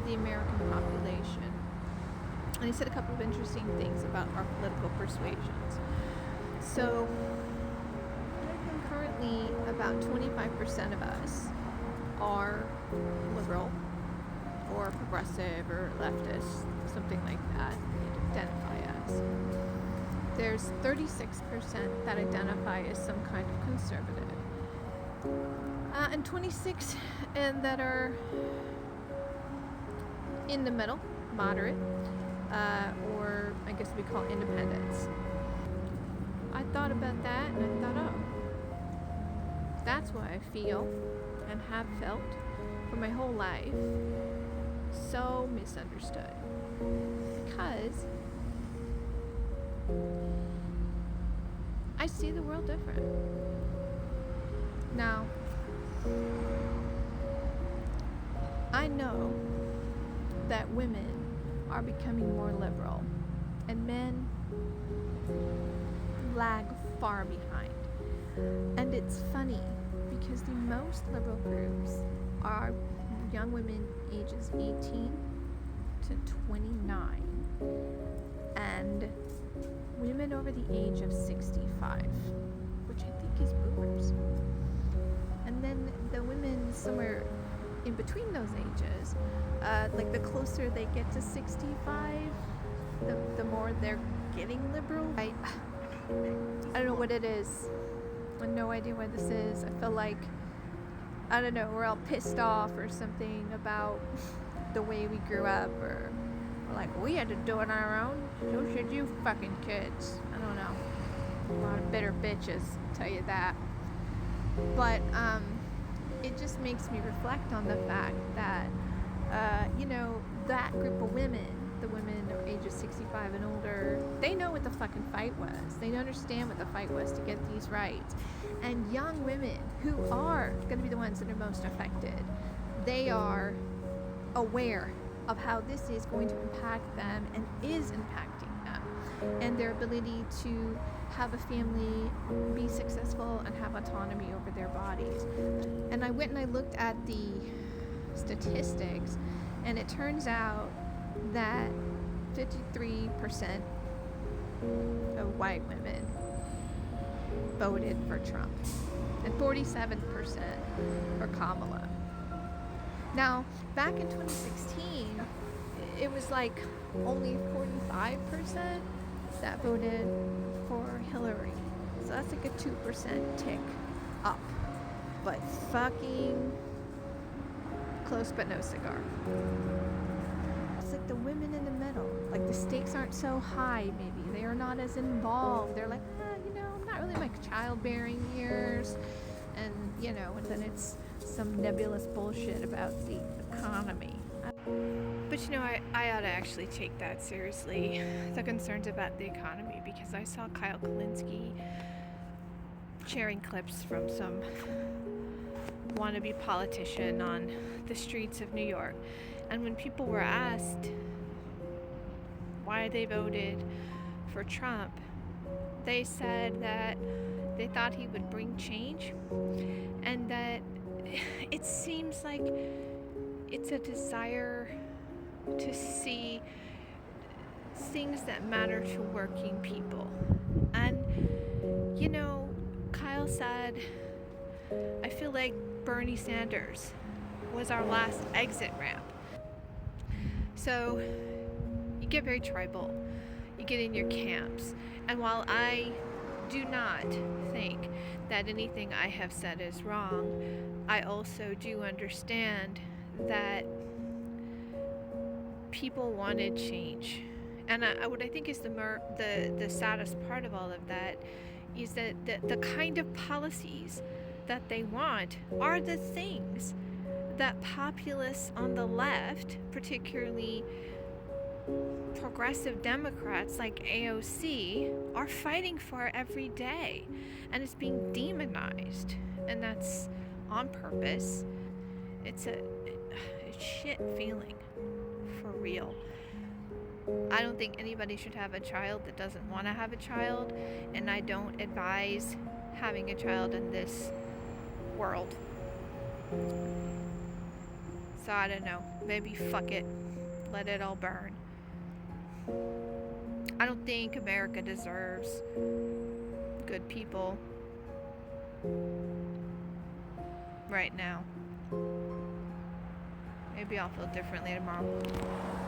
the American population. And he said a couple of interesting things about our political persuasions. So, currently, about 25% of us are liberal or progressive or leftist, something like that. They identify as. There's 36% that identify as some kind of conservative, and 26 and that are in the middle, moderate, or I guess we call independents. I thought about that and I thought, oh, that's why I feel and have felt for my whole life so misunderstood. Because I see the world different. Now, I know that women are becoming more liberal and men lag far behind. And it's funny because the most liberal groups are young women ages 18 to 29 and women over the age of 65, which I think is boomers. And then the women somewhere in between those ages, like the closer they get to 65, the more they're getting liberal. I don't know what it is. I have no idea what this is. I feel like, I don't know, we're all pissed off or something about the way we grew up, or like we had to do it on our own. So should you fucking kids. I don't know. A lot of bitter bitches, tell you that. But it just makes me reflect on the fact that that group of women, the women ages 65 and older, they know what the fucking fight was. They understand what the fight was to get these rights. And young women who are going to be the ones that are most affected, they are aware of how this is going to impact them and is impacting them, and their ability to have a family, be successful, and have autonomy over their bodies. And I went and I looked at the statistics, and it turns out that 53% of white women voted for Trump and 47% for Kamala. Now, back in 2016, it was like only 45% that voted for Hillary. So that's like a 2% tick up. But fucking close but no cigar. It's like the women in the middle. Like the stakes aren't so high, maybe. They are not as involved. They're like, I'm not really my childbearing years. And, and then it's some nebulous bullshit about the economy. But I ought to actually take that seriously, the concerns about the economy, because I saw Kyle Kulinski sharing clips from some wannabe politician on the streets of New York. And when people were asked why they voted for Trump, they said that they thought he would bring change, and that it seems like it's a desire to see things that matter to working people. And Kyle said, I feel like Bernie Sanders was our last exit ramp. So you get very tribal, you get in your camps, and while I do not think that anything I have said is wrong, I also do understand that people wanted change. And what I think is the saddest part of all of that is that the kind of policies that they want are the things that populists on the left, particularly progressive Democrats like AOC, are fighting for every day. And it's being demonized. And that's on purpose. It's a shit feeling. For real. I don't think anybody should have a child that doesn't want to have a child, and I don't advise having a child in this world. So I don't know. Maybe fuck it. Let it all burn. I don't think America deserves good people right now. Maybe I'll feel differently tomorrow.